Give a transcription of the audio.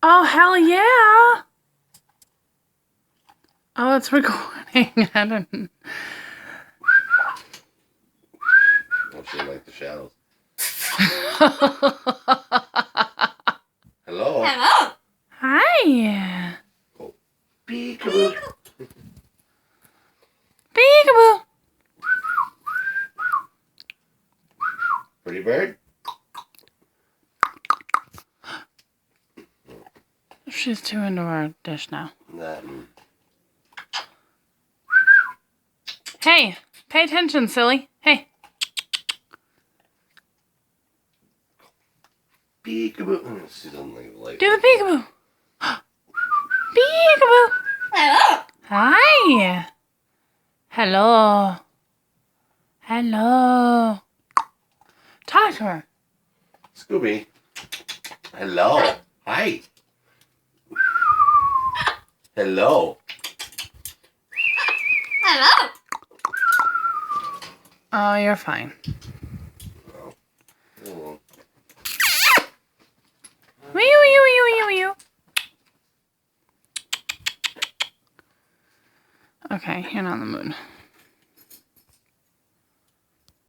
Oh, hell yeah. Oh, it's recording. I don't... Oh, she like the shadows. Hello. Hello. Hi. Oh. Peekaboo. Peekaboo. Pretty bird. She's too into our dish now. Hey, pay attention, silly. Hey. Peekaboo. She doesn't like Do the peekaboo. Peekaboo. Hello. Hi. Hello. Hello. Talk to her. Scooby. Hello. Hi. Hello. Hello. Oh, you're fine. Oh. Oh. Wee wee wee wee wee wee. Okay, you're not in the mood.